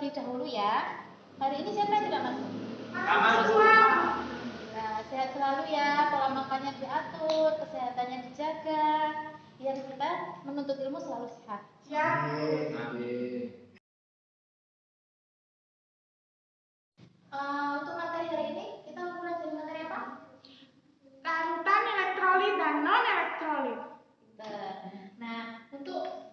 terlebih dahulu ya. Hari ini siapa yang tidak masuk? Mahasiswa. Nah, sehat selalu ya, pola makannya diatur, kesehatannya dijaga, biar kita menuntut ilmu selalu sehat. Ya. Untuk materi hari ini kita mau belajar materi apa? Larutan elektrolit dan non elektrolit. Nah, untuk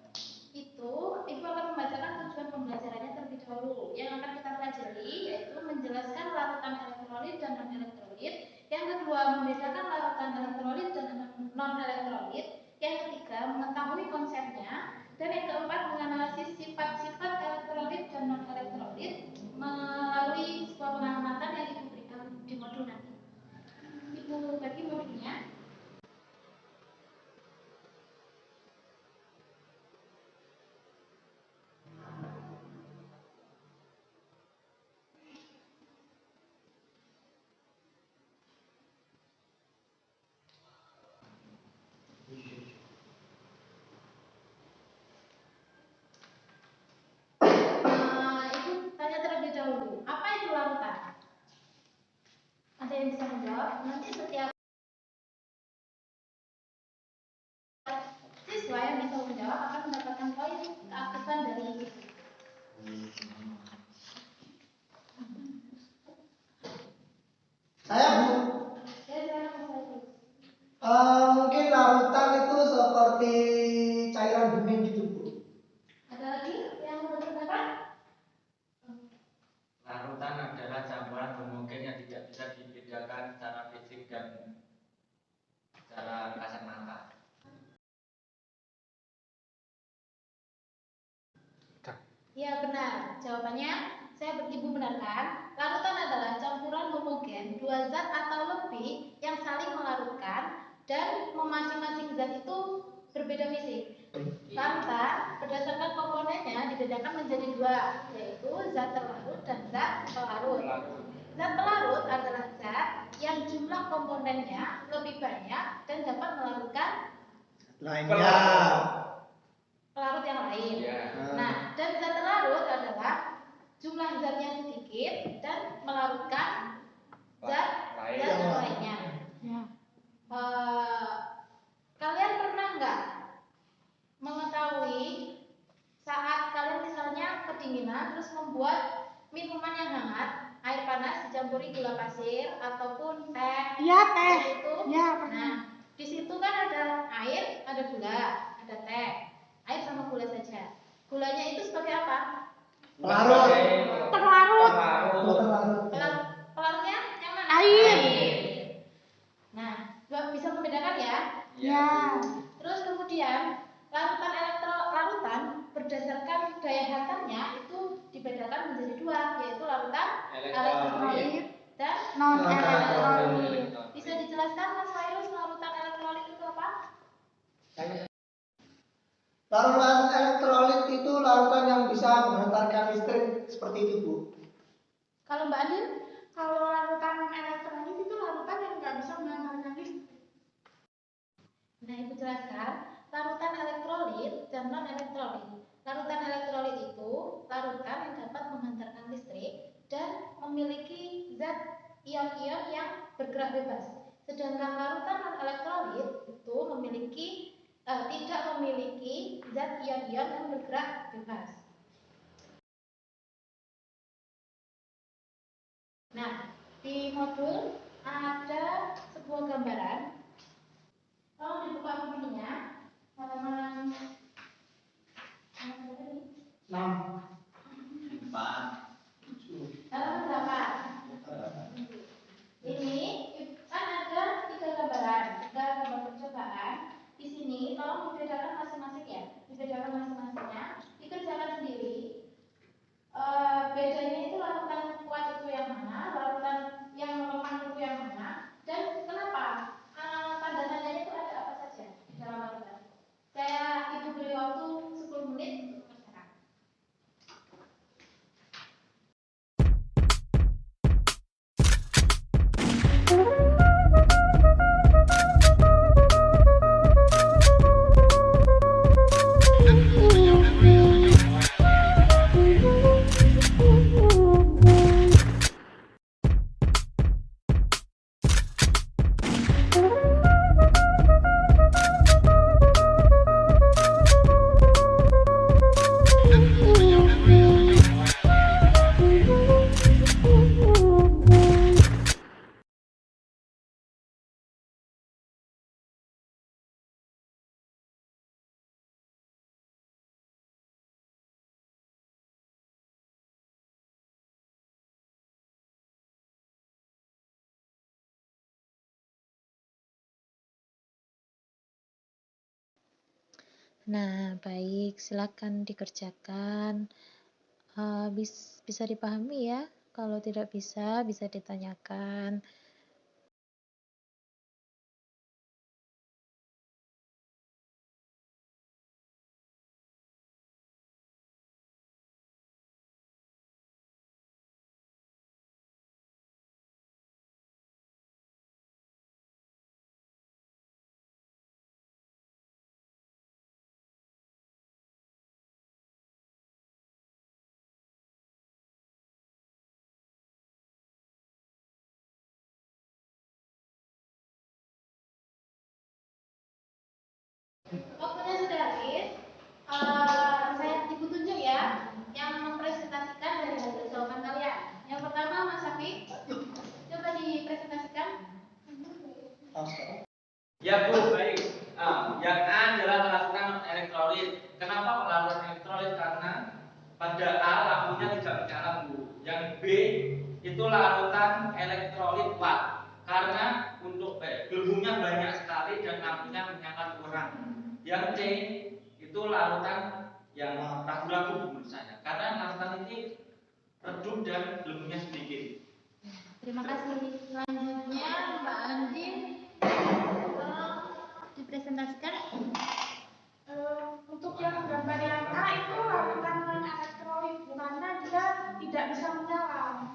itu Ibu akan membacakan tujuan pembelajarannya terlebih dahulu. Yang akan kita pelajari yaitu menjelaskan larutan elektrolit dan non elektrolit. Yang kedua, membedakan larutan elektrolit dan non elektrolit. Yang ketiga, mengetahui konsepnya. Dan yang keempat, menganalisis sifat-sifat elektrolit dan non elektrolit melalui sebuah pengamatan yang Ibu berikan di modul nanti. Ibu bagi modulnya. Ibu tanya terlebih dahulu, apa itu larutan? Ada yang bisa menjawab? Nanti setiap siswa yang bisa menjawab akan mendapatkan poin keaktifan dari itu. Saya Bu, mungkin larutan itu seperti cairan bening gitu Bu. Ada lagi yang mau berpendapat? Larutan adalah campuran homogen yang tidak bisa dibedakan secara fisik dan secara kasat mata. Ya benar, jawabannya saya Ibu benarkan. Larutan adalah campuran homogen dua zat atau lebih yang saling melarutkan dan masing-masing zat itu berbeda fisik. Larutan berdasarkan komponennya dibedakan menjadi dua, yaitu zat terlarut dan zat pelarut. Zat pelarut adalah zat yang jumlah komponennya lebih banyak dan dapat melarutkan Lainnya. pelarut yang lain. Ya. Nah, dan zat terlarut adalah jumlah zatnya sedikit dan melarutkan zat yang lainnya. Ya. Kalian pernah nggak mengetahui saat kalian misalnya kedinginan terus membuat minuman yang hangat, air panas dicampuri gula pasir ataupun teh? Iya, teh. Itu. Ya, pernah. Nah, di situ kan ada air, ada gula, ada teh. Air sama gula saja. Gulanya itu sebagai apa? Pelarut. Terlarut. Pelarut. Pelarutnya yang mana? Air. Nah, bisa membedakan ya. Ya. Terus kemudian larutan berdasarkan daya hantarnya itu dibedakan menjadi dua, yaitu larutan elektrolit dan Non elektrolit. Bisa dijelaskan Mas Fairuz larutan elektrolit itu apa? Larutan elektrolit itu larutan yang bisa menghantarkan listrik seperti itu Bu. Kalau Mbak Andin? Kalau larutan elektrolit itu larutan yang nggak bisa menghantarkan listrik. Nah, Ibu jelaskan larutan elektrolit dan non elektrolit. Larutan elektrolit itu larutan yang dapat menghantarkan listrik dan memiliki zat ion-ion yang bergerak bebas. Sedangkan larutan non elektrolit itu tidak memiliki zat ion-ion yang bergerak bebas. Nah, di modul ada sebuah gambaran. Tolong dibuka bukunya. Halaman 6. 4. halaman 8. Ini kan ada 3 gambaran, 3 gambar percobaan. Di sini tolong dibedakan masing-masing ya. Dibedakan masing-masingnya, dikerjakan sendiri. Bedanya itu larutan kuat itu yang mana, larutan yang lemah itu yang mana, dan kenapa tanda-tandanya itu ada apa saja di dalam larutan. Saya Ibu beri waktu 10 menit untuk mengerjakan. Nah, baik, silakan dikerjakan. Bisa dipahami ya? Kalau tidak bisa ditanyakan. Waktunya sudah habis. Ibu tunjuk ya yang mempresentasikan dari hasil jawaban kalian. Yang pertama Mas Safi, coba dipresentasikan. Ya Bu, baik. Yang A adalah larutan elektrolit. Kenapa larutan elektrolit? Karena pada A lampunya tidak menyala Bu. Yang B itu larutan elektrolit kuat. Karena untuk gelembungnya banyak sekali dan lampunya menyala kurang. Yang C itu larutan yang ragu-ragu menurut saya. Karena larutan ini redup dan gelembungnya sedikit. Terima kasih. Selanjutnya Mbak Andin, dipresentasikan. Untuk yang gambar yang A itu larutan elektrolit karena dia tidak bisa menyala.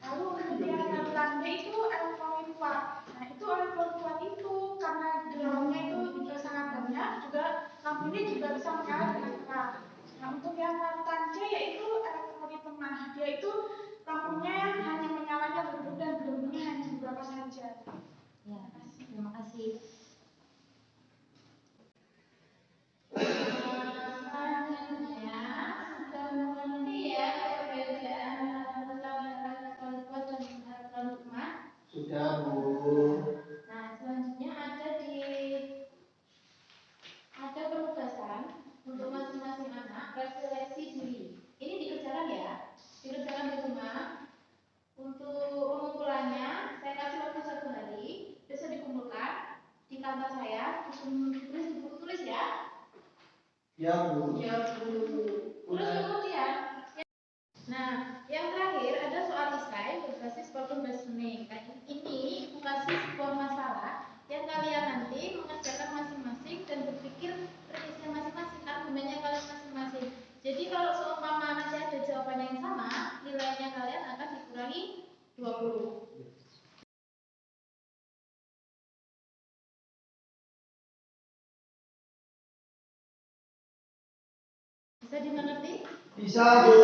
Lalu untuk yang larutan B itu elektrolit kuat. Nah itu elektrolit kuat itu karena gelombangnya itu juga sangat banyak, juga lampunya juga bisa menyala dengan terang. Nah untuk yang larutan C yaitu elektrolit lemah. Dia itu lampunya hanya menyalanya redup dan gelombangnya hanya beberapa saja. Ya, terima kasih. Selanjutnya sudah mengerti ya perbedaan larutan elektrolit kuat dan elektrolit lemah? Sudah Bu. Nah, selanjutnya ada penugasan untuk masing-masing anak refleksi diri. Ini dikerjakan ya, dikerjakan di rumah. Untuk pengumpulannya, saya kasih waktu 1 hari, besok dikumpulkan di kantor saya, ditulis di buku tulis ya. Ya Bu. Ya Bu. Terus kemudian, nah yang terakhir ada soal esai berbasis problem reasoning. Nah, ini ibu kasih sebuah masalah yang kalian nanti mengerjakan masing-masing dan berpikir premisnya masing-masing, argumennya kalian masing-masing. Jadi kalau seumpama nanti ada jawaban yang sama, nilainya kalian akan dikurangi 20. Bisa dimengerti? Bisa Bu.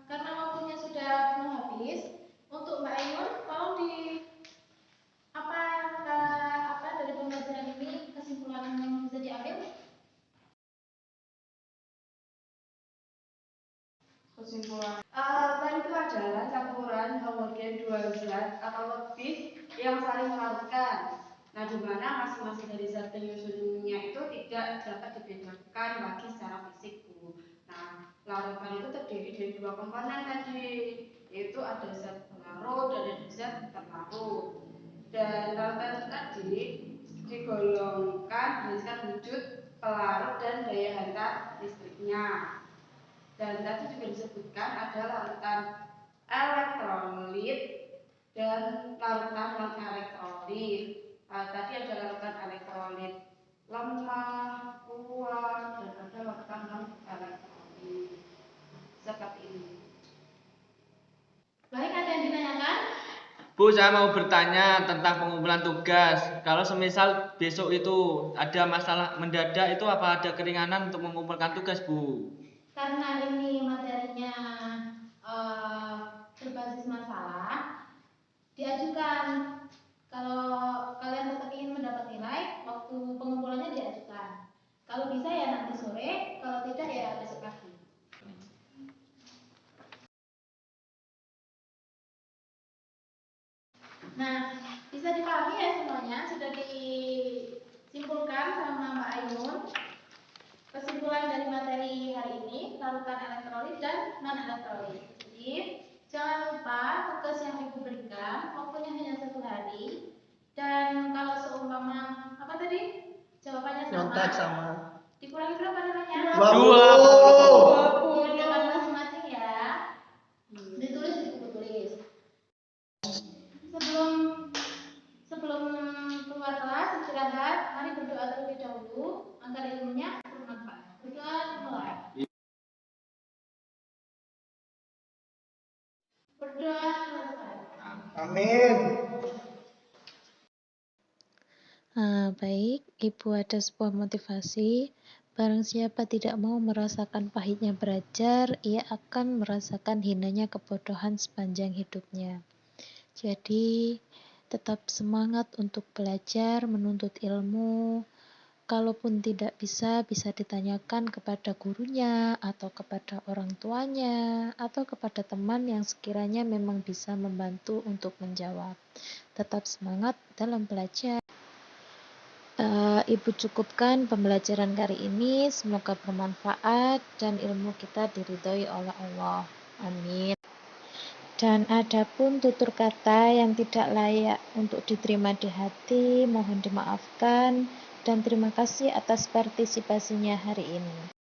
Karena waktunya sudah mau habis, untuk Mbak Ainun, tolong apa dari pembelajaran ini kesimpulan yang bisa diambil? Kesimpulan tadi itu adalah campuran homogen dua zat atau lebih yang saling melarutkan. Nah, di mana masing-masing dari zat penyusunnya itu tidak dapat dibedakan lagi secara fisik, Bu. Nah, larutan itu terdiri dari 2 komponen tadi, yaitu ada zat pelarut dan ada zat terlarut. Dan larutan tadi digolongkan berdasarkan wujud pelarut dan daya hantar listriknya. Dan tadi juga disebutkan ada larutan elektrolit dan larutan non-elektrolit. Tadi ada larutan elektrolit lemah, kuat, dan ada larutan non-elektrolit. Seperti ini. Baik, ada yang ditanyakan? Bu, saya mau bertanya tentang pengumpulan tugas. Kalau semisal besok itu ada masalah mendadak, itu apa ada keringanan untuk mengumpulkan tugas, Bu? Karena ini materinya berbasis masalah, diajukan. Kalau kalian tetap ingin mendapat nilai, waktu pengumpulannya diajukan. Kalau bisa ya nanti sore, kalau tidak ya besok pagi. Nah, bisa dipahami ya semuanya, sudah disimpulkan sama Mbak Ainun. Kesimpulan dari materi hari ini, larutan elektrolit dan non-elektrolit. Jadi, jangan lupa tugas yang Ibu berikan, waktunya hanya 1 hari. Dan kalau seumpama, apa tadi? Jawabannya Nyontek sama. Dikurangi berapa nilainya? 20. Dikerjakan masing-masing ya. Ditulis di buku tulis. Sebelum keluar kelas istirahat, mari berdoa terlebih dahulu agar ilmunya bermanfaat. Berdoa dimulai. Berdoa selesai. Amin. Baik, Ibu ada sebuah motivasi. Barang siapa tidak mau merasakan pahitnya belajar, ia akan merasakan hinanya kebodohan sepanjang hidupnya. Jadi, tetap semangat untuk belajar, menuntut ilmu. Kalaupun tidak bisa ditanyakan kepada gurunya, atau kepada orang tuanya, atau kepada teman yang sekiranya memang bisa membantu untuk menjawab. Tetap semangat dalam belajar. Ibu cukupkan pembelajaran kali ini, semoga bermanfaat dan ilmu kita diridhoi oleh Allah. Amin. Dan adapun tutur kata yang tidak layak untuk diterima di hati, mohon dimaafkan dan terima kasih atas partisipasinya hari ini.